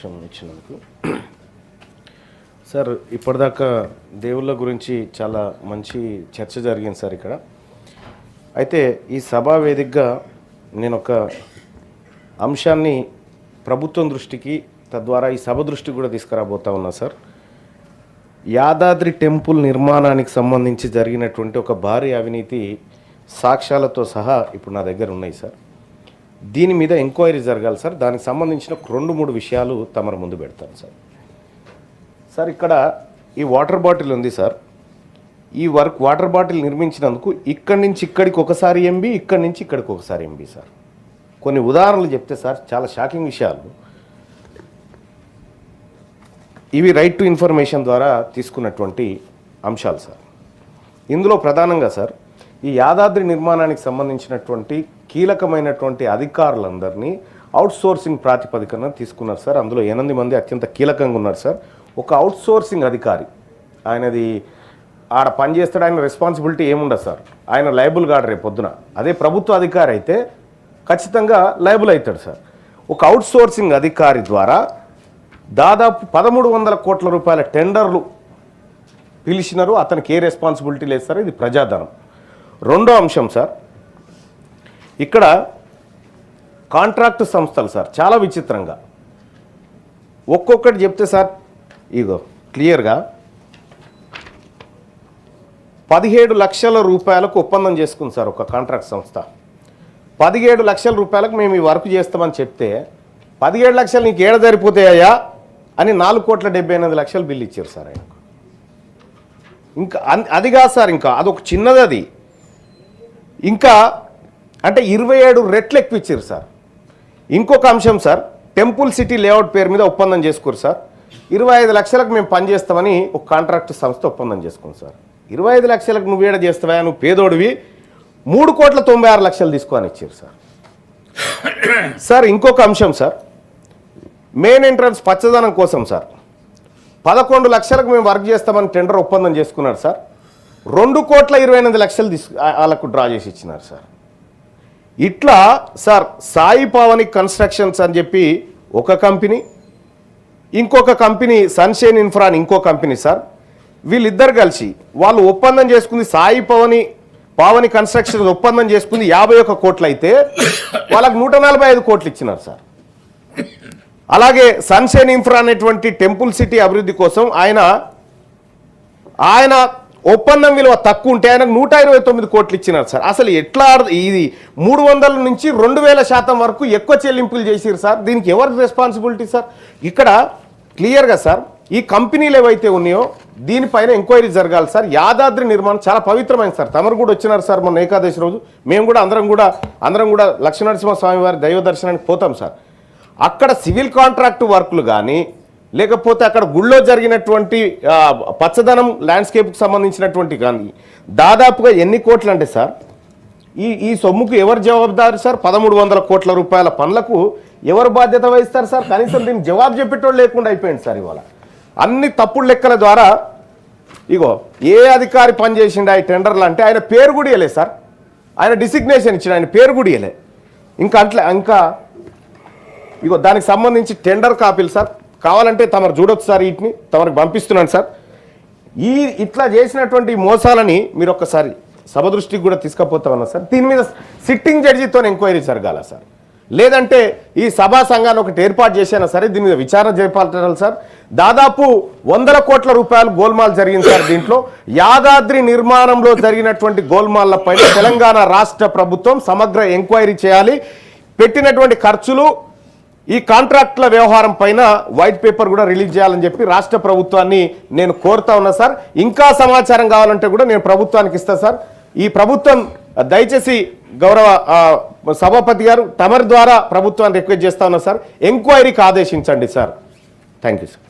అవకాశం ఇచ్చినందుకు. సార్ ఇప్పటిదాకా దేవుళ్ళ గురించి చాలా మంచి చర్చ జరిగింది సార్ ఇక్కడ. అయితే ఈ సభా వేదికగా నేను ఒక అంశాన్ని ప్రభుత్వం దృష్టికి, తద్వారా ఈ సభ దృష్టికి కూడా తీసుకురాబోతా ఉన్నా సార్. యాదాద్రి టెంపుల్ నిర్మాణానికి సంబంధించి జరిగినటువంటి ఒక భారీ అవినీతి సాక్ష్యాలతో సహా ఇప్పుడు నా దగ్గర ఉన్నాయి సార్. దీని మీద ఎంక్వైరీ జరగాలి సార్. దానికి సంబంధించిన 2-3 విషయాలు తమరు ముందు పెడతాను సార్. సార్ ఇక్కడ ఈ వాటర్ బాటిల్ ఉంది సార్. ఈ వాటర్ బాటిల్ నిర్మించినందుకు ఇక్కడి నుంచి ఇక్కడికి ఒకసారి ఎంబీ, ఇక్కడి నుంచి ఇక్కడికి ఒకసారి ఎంబీ సార్. కొన్ని ఉదాహరణలు చెప్తే సార్ చాలా షాకింగ్ విషయాలు. ఇవి రైట్ టు ఇన్ఫర్మేషన్ ద్వారా తీసుకున్నటువంటి అంశాలు సార్. ఇందులో ప్రధానంగా సార్ ఈ యాదాద్రి నిర్మాణానికి సంబంధించినటువంటి కీలకమైనటువంటి అధికారులందరినీ అవుట్సోర్సింగ్ ప్రాతిపదికన తీసుకున్నారు సార్. అందులో 8 మంది అత్యంత కీలకంగా ఉన్నారు సార్. ఒక అవుట్సోర్సింగ్ అధికారి, ఆయనది ఆడ పనిచేస్తాడు, ఆయన రెస్పాన్సిబిలిటీ ఏముండదు సార్. ఆయన లయబుల్ కాడు రేపు పొద్దున. అదే ప్రభుత్వ అధికారి అయితే ఖచ్చితంగా లయబుల్ అవుతాడు సార్. ఒక అవుట్సోర్సింగ్ అధికారి ద్వారా దాదాపు 1300 కోట్ల రూపాయల టెండర్లు పిలిచినారు. అతనికి ఏ రెస్పాన్సిబిలిటీ లేదు సార్. ఇది ప్రజాధనం. రెండో అంశం సార్, ఇక్కడ కాంట్రాక్ట్ సంస్థలు సార్ చాలా విచిత్రంగా ఒక్కొక్కటి చెప్తే సార్, ఇగో క్లియర్గా 17 లక్షల రూపాయలకు ఒప్పందం చేసుకుంది సార్ ఒక కాంట్రాక్ట్ సంస్థ. 17 లక్షల రూపాయలకు మేము ఈ వర్క్ చేస్తామని చెప్తే 17 లక్షలు నీకు ఏడ సరిపోతాయా అని 4,78,00,000 బిల్లు ఇచ్చారు సార్ ఆయనకు. ఇంకా అది కాదు సార్, ఇంకా అదొక చిన్నది. అది ఇంకా అంటే 27 రెట్లు ఎక్కువ ఇచ్చారు సార్. ఇంకొక అంశం సార్, టెంపుల్ సిటీ లేఅవుట్ పేరు మీద ఒప్పందం చేసుకోరు సార్. 25 లక్షలకు మేము పనిచేస్తామని ఒక కాంట్రాక్ట్ సంస్థ ఒప్పందం చేసుకుంది సార్. 25 లక్షలకు నువ్వు ఏడ చేస్తావా, నువ్వు పేదోడివి, 3,96,00,000 తీసుకొని ఇచ్చారు సార్. సార్ ఇంకొక అంశం సార్, మెయిన్ ఎంట్రన్స్ పచ్చదనం కోసం సార్ 11 లక్షలకు మేము వర్క్ చేస్తామని టెండర్ ఒప్పందం చేసుకున్నారు సార్. 2,28,00,000 వాళ్ళకు డ్రా చేసి ఇచ్చినారు సార్. ఇట్లా సార్ సాయి పవని కన్స్ట్రక్షన్స్ అని చెప్పి ఒక కంపెనీ, ఇంకొక కంపెనీ సన్షైన్ ఇన్ఫ్రా అని ఇంకో కంపెనీ సార్. వీళ్ళిద్దరు కలిసి వాళ్ళు ఒప్పందం చేసుకుంది, సాయి పావని కన్స్ట్రక్షన్ ఒప్పందం చేసుకుంది 51 కోట్లు అయితే వాళ్ళకు 145 కోట్లు ఇచ్చినారు సార్. అలాగే సన్షైన్ ఇన్ఫ్రా అనేటువంటి టెంపుల్ సిటీ అభివృద్ధి కోసం ఆయన ఒప్పందం విలువ తక్కువ ఉంటే ఆయనకు 129 కోట్లు ఇచ్చినారు సార్. అసలు ఎట్లా ఇది 300 నుంచి 2000% వరకు ఎక్కువ చెల్లింపులు చేసిరు సార్. దీనికి ఎవరికి రెస్పాన్సిబిలిటీ సార్? ఇక్కడ క్లియర్గా సార్ ఈ కంపెనీలు ఏవైతే ఉన్నాయో దీనిపైన ఎంక్వైరీ జరగాలి సార్. యాదాద్రి నిర్మాణం చాలా పవిత్రమైంది సార్. తమరు కూడా వచ్చినారు సార్ మొన్న ఏకాదశి రోజు. మేము కూడా అందరం కూడా లక్ష్మీనరసింహస్వామి వారి దైవ దర్శనానికి పోతాం సార్. అక్కడ సివిల్ కాంట్రాక్ట్ వర్క్లు కానీ లేకపోతే అక్కడ గుళ్ళో జరిగినటువంటి పచ్చదనం ల్యాండ్స్కేప్కి సంబంధించినటువంటి కానీ దాదాపుగా ఎన్ని కోట్లు అంటే సార్, ఈ సొమ్ముకు ఎవరు జవాబుదారు సార్? 1300 కోట్ల రూపాయల పనులకు ఎవరు బాధ్యత వహిస్తారు సార్? కనీసం దీనికి జవాబు చెప్పేటోళ్ళు లేకుండా అయిపోయింది సార్. ఇవాళ అన్ని తప్పుడు లెక్కల ద్వారా ఇగో ఏ అధికారి పనిచేసిండు ఆ టెండర్లు అంటే ఆయన పేరు కూడా ఇవ్వలేదు సార్. ఆయన డిసిగ్నేషన్ ఇచ్చిన ఆయన పేరు కూడా ఇవ్వలే. ఇంకా ఇగో దానికి సంబంధించి టెండర్ కాపీలు సార్ కావాలంటే తమరు చూడొచ్చు సార్. వీటిని తమరికి పంపిస్తున్నాను సార్. ఇట్లా చేసినటువంటి మోసాలని మీరు ఒక్కసారి సభ దృష్టికి కూడా తీసుకుపోతామన్నా సార్. దీని మీద సిట్టింగ్ జడ్జితో ఎంక్వైరీ జరగాల సార్. లేదంటే ఈ సభా సంఘాన్ని ఒకటి ఏర్పాటు చేసినా సరే దీని మీద విచారణ చేపట్టాలి సార్. దాదాపు 100 కోట్ల రూపాయలు గోల్మాల్ జరిగింది సార్. దీంట్లో యాదాద్రి నిర్మాణంలో జరిగినటువంటి గోల్మాల్ల పైన తెలంగాణ రాష్ట్ర ప్రభుత్వం సమగ్ర ఎంక్వైరీ చేయాలి. పెట్టినటువంటి ఖర్చులు, ఈ కాంట్రాక్ట్ల వ్యవహారం పైన వైట్ పేపర్ కూడా రిలీజ్ చేయాలని చెప్పి రాష్ట్ర ప్రభుత్వాన్ని నేను కోరుతా ఉన్నా సార్. ఇంకా సమాచారం కావాలంటే కూడా నేను ప్రభుత్వానికి ఇస్తా సార్. ఈ ప్రభుత్వం దయచేసి గౌరవ సభాపతి గారు తమరి ద్వారా ప్రభుత్వాన్ని రిక్వెస్ట్ చేస్తా ఉన్నా సార్, ఎంక్వైరీకి ఆదేశించండి సార్. Thank you sir.